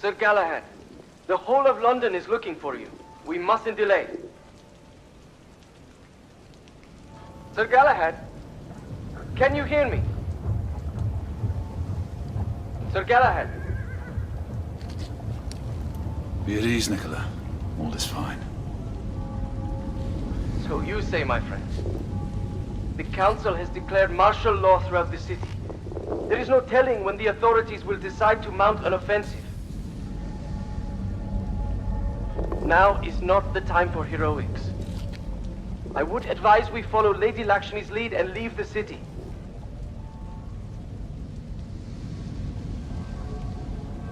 Sir Galahad, the whole of London is looking for you. We mustn't delay. Sir Galahad, can you hear me? Sir Galahad. Be at ease, Nicola. All is fine. So you say, my friend. The council has declared martial law throughout the city. There is no telling when the authorities will decide to mount an offensive. Now is not the time for heroics. I would advise we follow Lady Lakshmi's lead and leave the city.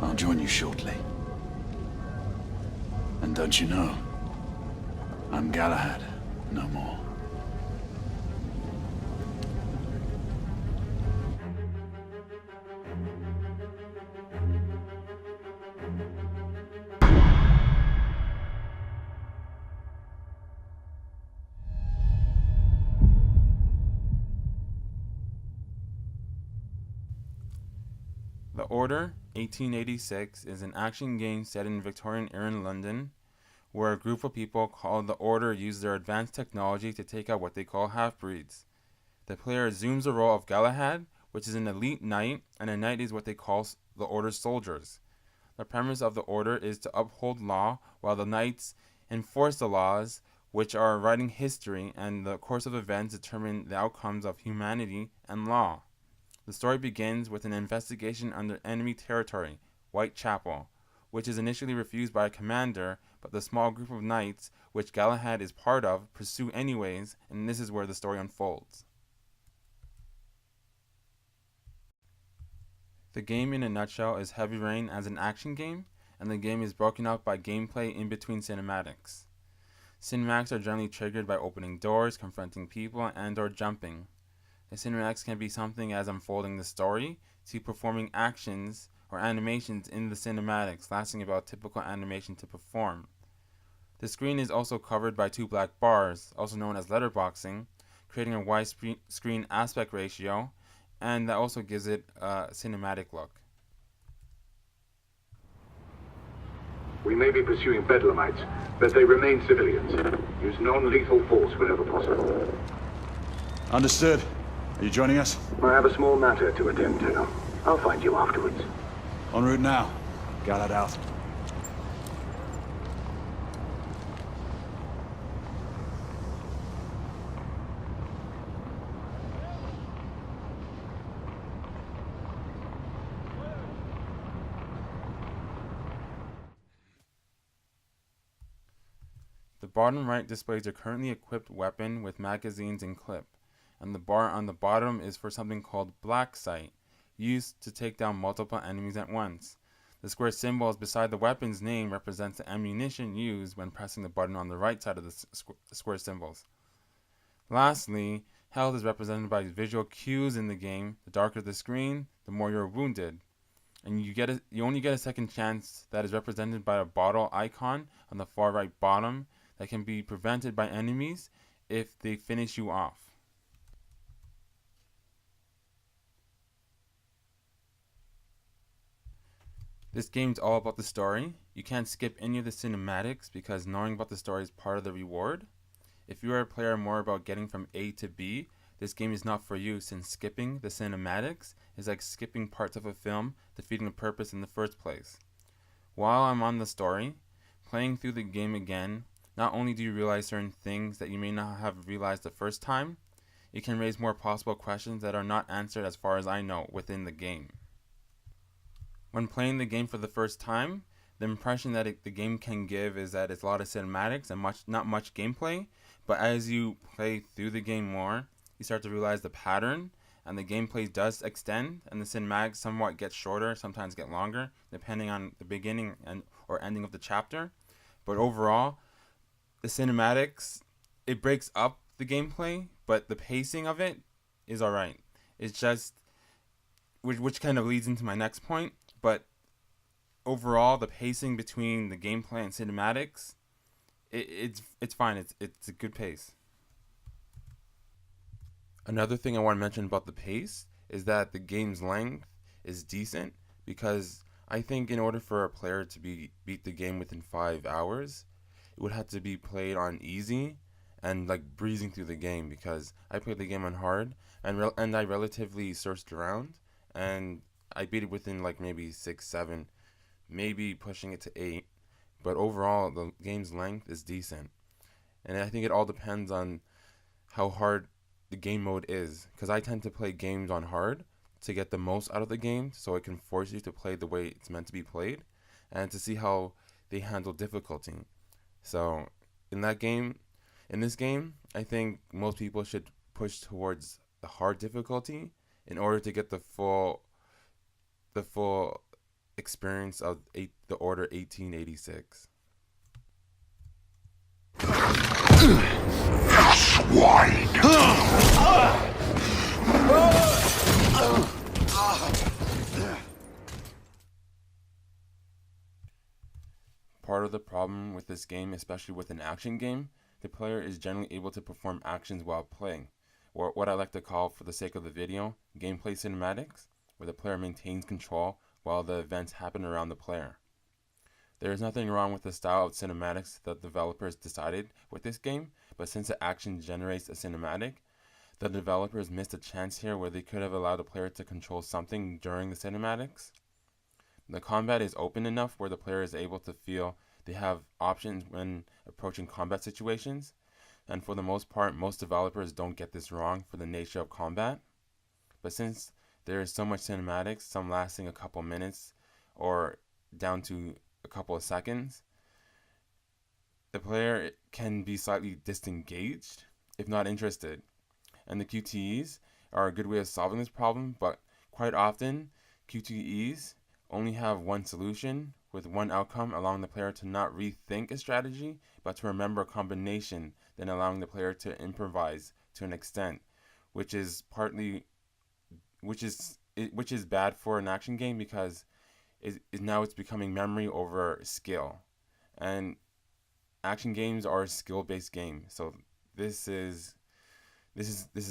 I'll join you shortly. And don't you know, I'm Galahad, no more. The Order, 1886, is an action game set in Victorian era London, where a group of people called the Order use their advanced technology to take out what they call half-breeds. The player assumes the role of Galahad, which is an elite knight, and a knight is what they call the Order's soldiers. The premise of the Order is to uphold law, while the knights enforce the laws, which are writing history, and the course of events determine the outcomes of humanity and law. The story begins with an investigation under enemy territory, Whitechapel, which is initially refused by a commander, but the small group of knights, which Galahad is part of, pursue anyways, and this is where the story unfolds. The game in a nutshell is Heavy Rain as an action game, and the game is broken up by gameplay in between cinematics. Cinematics are generally triggered by opening doors, confronting people, and/or jumping. The cinematics can be something as unfolding the story to performing actions or animations in the cinematics, lasting about typical animation to perform. The screen is also covered by two black bars, also known as letterboxing, creating a widescreen aspect ratio, and that also gives it a cinematic look. We may be pursuing Bedlamites, but they remain civilians. Use non-lethal force whenever possible. Understood. Are you joining us? I have a small matter to attend to. I'll find you afterwards. En route now. Galahad out. The bottom right displays a currently equipped weapon with magazines and clip, and the bar on the bottom is for something called Black Sight, used to take down multiple enemies at once. The square symbols beside the weapon's name represents the ammunition used when pressing the button on the right side of the square symbols. Lastly, health is represented by visual cues in the game. The darker the screen, the more you're wounded. And you only get a second chance that is represented by a bottle icon on the far right bottom that can be prevented by enemies if they finish you off. This game's all about the story. You can't skip any of the cinematics because knowing about the story is part of the reward. If you are a player more about getting from A to B, this game is not for you, since skipping the cinematics is like skipping parts of a film, defeating the purpose in the first place. While I'm on the story, playing through the game again, not only do you realize certain things that you may not have realized the first time, it can raise more possible questions that are not answered as far as I know within the game. When playing the game for the first time, the impression that the game can give is that it's a lot of cinematics and not much gameplay, but as you play through the game more, you start to realize the pattern, and the gameplay does extend, and the cinematics somewhat get shorter, sometimes get longer, depending on the beginning or ending of the chapter. But overall, the cinematics, it breaks up the gameplay, but the pacing of it is alright. It's just, which kind of leads into my next point, but overall, the pacing between the gameplay and cinematics, it's fine. It's a good pace. Another thing I want to mention about the pace is that the game's length is decent, because I think in order for a player to beat the game within 5 hours, it would have to be played on easy and like breezing through the game, because I played the game on hard and I relatively searched around and I beat it within like maybe 6, 7, maybe pushing it to 8. But overall, the game's length is decent, and I think it all depends on how hard the game mode is, because I tend to play games on hard to get the most out of the game, so it can force you to play the way it's meant to be played and to see how they handle difficulty. So in this game, I think most people should push towards the hard difficulty in order to get the full experience of the Order 1886. Swine! Part of the problem with this game, especially with an action game, the player is generally able to perform actions while playing, or what I like to call, for the sake of the video, gameplay cinematics, where the player maintains control while the events happen around the player. There is nothing wrong with the style of cinematics that developers decided with this game, but since the action generates a cinematic, the developers missed a chance here where they could have allowed the player to control something during the cinematics. The combat is open enough where the player is able to feel they have options when approaching combat situations, and for the most part, most developers don't get this wrong for the nature of combat. But since there is so much cinematics, some lasting a couple minutes or down to a couple of seconds, the player can be slightly disengaged, if not interested. And the QTEs are a good way of solving this problem, but quite often, QTEs only have one solution with one outcome, allowing the player to not rethink a strategy, but to remember a combination, then allowing the player to improvise to an extent, which is bad for an action game, because now it's becoming memory over skill, and action games are a skill-based game. So this is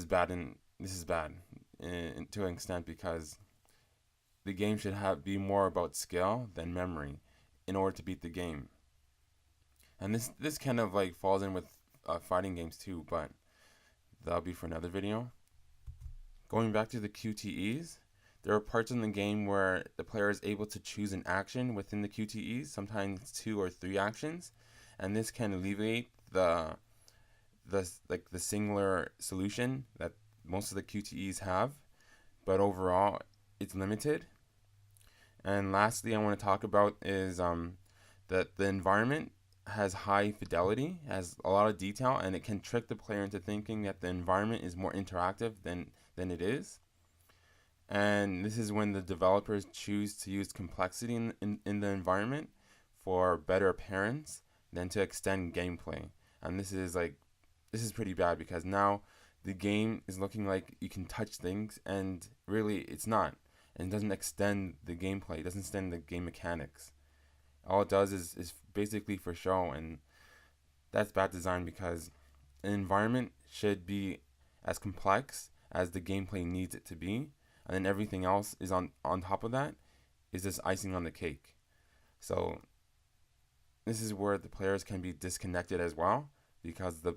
bad, and this is bad to an extent, because the game should be more about skill than memory in order to beat the game. And this kind of like falls in with fighting games too, but that'll be for another video. Going back to the QTEs, there are parts in the game where the player is able to choose an action within the QTEs, sometimes 2 or 3 actions, and this can alleviate the singular solution that most of the QTEs have, but overall it's limited. And lastly, I want to talk about is that the environment has high fidelity, has a lot of detail, and it can trick the player into thinking that the environment is more interactive than it is. And this is when the developers choose to use complexity in the environment for better appearance than to extend gameplay. And this is pretty bad, because now the game is looking like you can touch things, and really it's not. And it doesn't extend the gameplay, it doesn't extend the game mechanics. All it does is basically for show, and that's bad design, because an environment should be as complex as the gameplay needs it to be, and then everything else is on top of that is just icing on the cake. So this is where the players can be disconnected as well, because the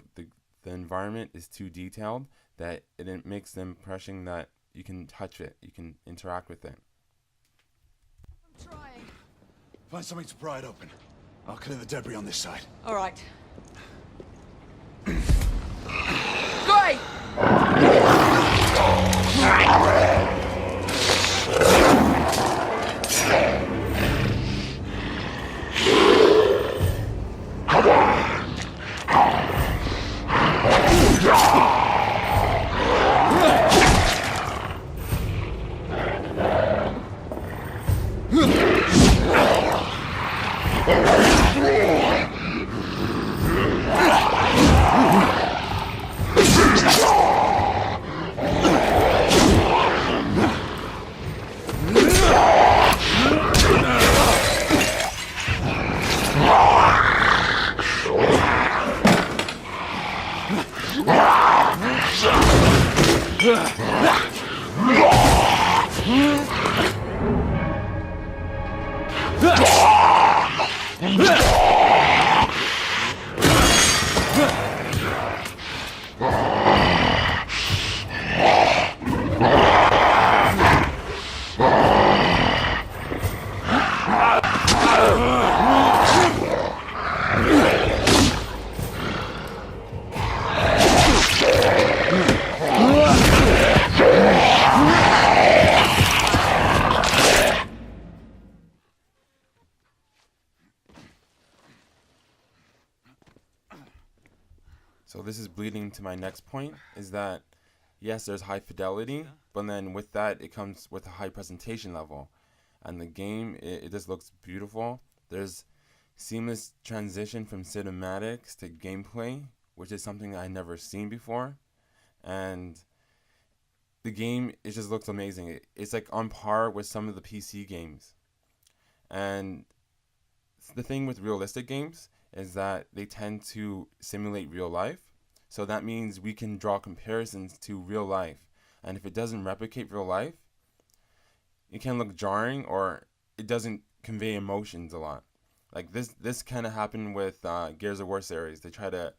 environment is too detailed that it makes the impression that you can touch it, you can interact with it. I'm trying. Find something to pry it open. I'll clear the debris on this side. All right. Great! So this is bleeding to my next point, is that yes, there's high fidelity, but then with that it comes with a high presentation level. And the game, it just looks beautiful. There's seamless transition from cinematics to gameplay, which is something I never seen before. And the game, it just looks amazing. It's like on par with some of the PC games. And the thing with realistic games is that they tend to simulate real life. So that means we can draw comparisons to real life. And if it doesn't replicate real life, it can look jarring, or it doesn't convey emotions a lot. Like this kind of happened with Gears of War series. They try to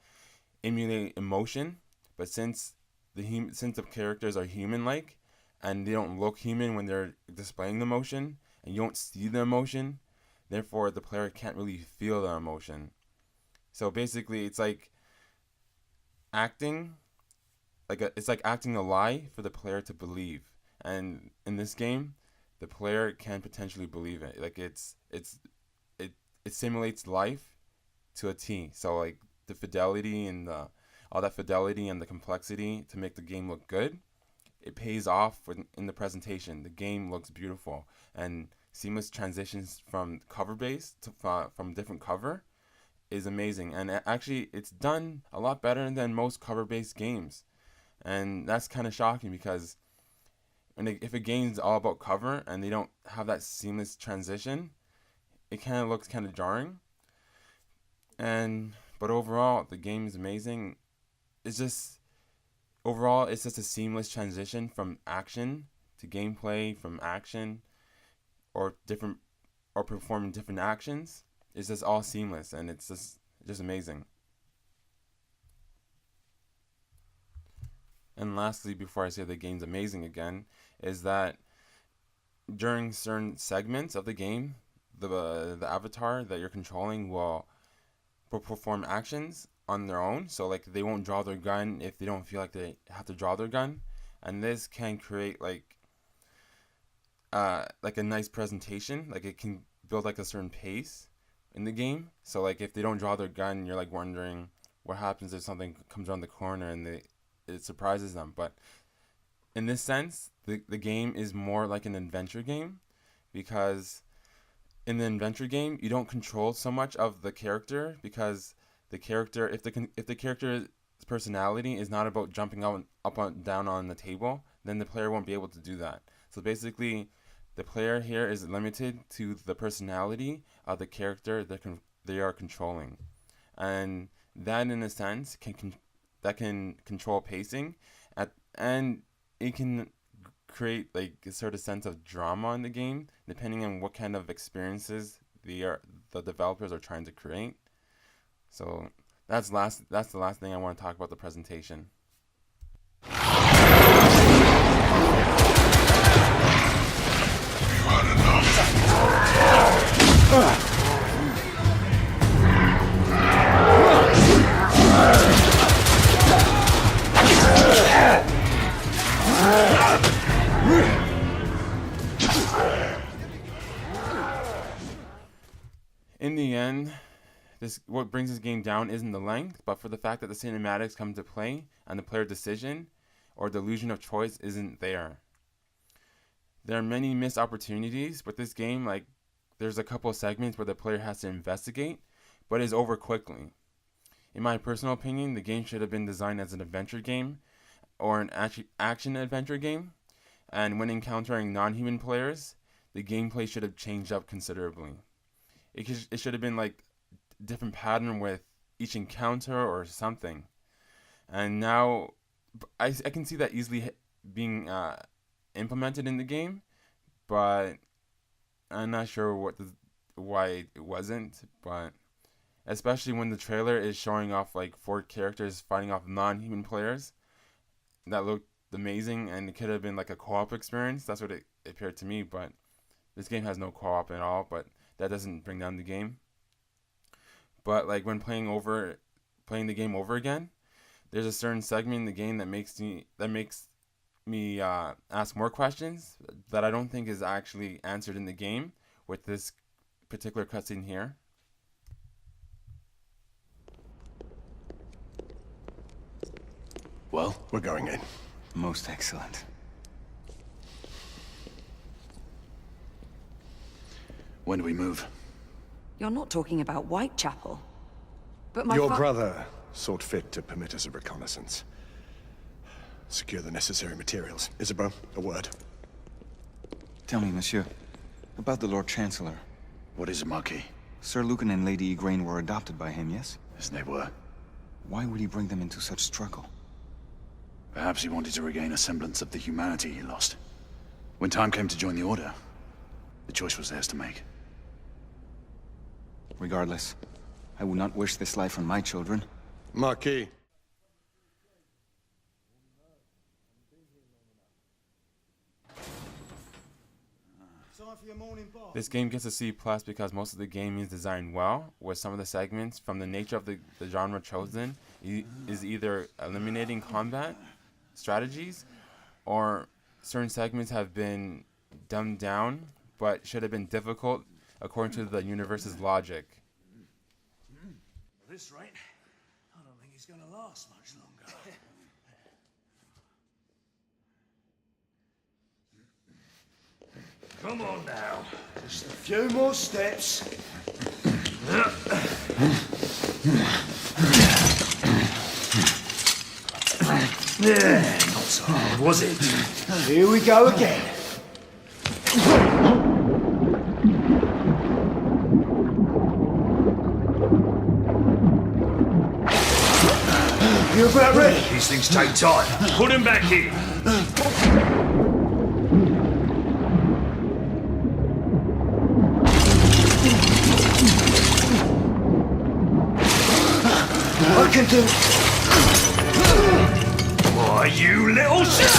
emulate emotion, but since the characters are human-like and they don't look human when they're displaying the emotion, and you don't see the emotion, therefore the player can't really feel the emotion. So basically, it's like acting, it's like acting a lie for the player to believe. And in this game, the player can potentially believe it. Like it simulates life to a T. So like the fidelity and all that fidelity and the complexity to make the game look good, it pays off in the presentation. The game looks beautiful, and seamless transitions from cover base to from different cover is amazing. And actually, it's done a lot better than most cover-based games, and that's kind of shocking because if a game's all about cover and they don't have that seamless transition, it kind of looks kind of jarring. But overall, the game is amazing. It's just a seamless transition from action to gameplay, from action or performing different actions. It's just all seamless, and it's just amazing. And lastly, before I say the game's amazing again, is that during certain segments of the game, the avatar that you're controlling will perform actions on their own. So like they won't draw their gun if they don't feel like they have to draw their gun, and this can create like a nice presentation. Like it can build like a certain pace in the game. So like if they don't draw their gun, you're like wondering what happens if something comes around the corner and it surprises them. But in this sense, the game is more like an adventure game, because in the adventure game you don't control so much of the character, because the character, if the character's personality is not about jumping up and down on the table, then the player won't be able to do that. So basically, the player here is limited to the personality of the character that they are controlling, and that in a sense can control pacing, and it can create like a sort of sense of drama in the game, depending on what kind of experiences the developers are trying to create. So that's the last thing I want to talk about, the presentation. In the end, what brings this game down isn't the length, but for the fact that the cinematics come into play and the player decision or delusion of choice isn't there. There are many missed opportunities with this game. Like there's a couple of segments where the player has to investigate, but is over quickly. In my personal opinion, the game should have been designed as an adventure game or an action adventure game, and when encountering non-human players, the gameplay should have changed up considerably. It should have been like different pattern with each encounter or something. And now I can see that easily being implemented in the game, but I'm not sure what why it wasn't, but especially when the trailer is showing off like 4 characters fighting off non-human players, that looked amazing, and it could have been like a co-op experience. That's what it appeared to me, but this game has no co-op at all, but that doesn't bring down the game. But like when playing the game over again, there's a certain segment in the game that makes me ask more questions that I don't think is actually answered in the game with this particular cutscene here. Well, we're going in. Most excellent. When do we move? You're not talking about Whitechapel. But my Your brother sought fit to permit us a reconnaissance. Secure the necessary materials. Isabeau, a word. Tell me, monsieur, about the Lord Chancellor. What is it, Marquis? Sir Lucan and Lady Igraine were adopted by him, yes? As they were. Why would he bring them into such struggle? Perhaps he wanted to regain a semblance of the humanity he lost. When time came to join the Order, the choice was theirs to make. Regardless, I would not wish this life on my children. Marquis. This game gets a C+ because most of the game is designed well, with some of the segments, from the nature of the genre chosen, is either eliminating combat strategies, or certain segments have been dumbed down, but should have been difficult according to the universe's logic. At this rate, I don't think he's going to last much longer. Come on now. Just a few more steps. Yeah, not so hard, was it? Here we go again. You about ready? These things take time. Put him back in. I can do. Why, you little shit!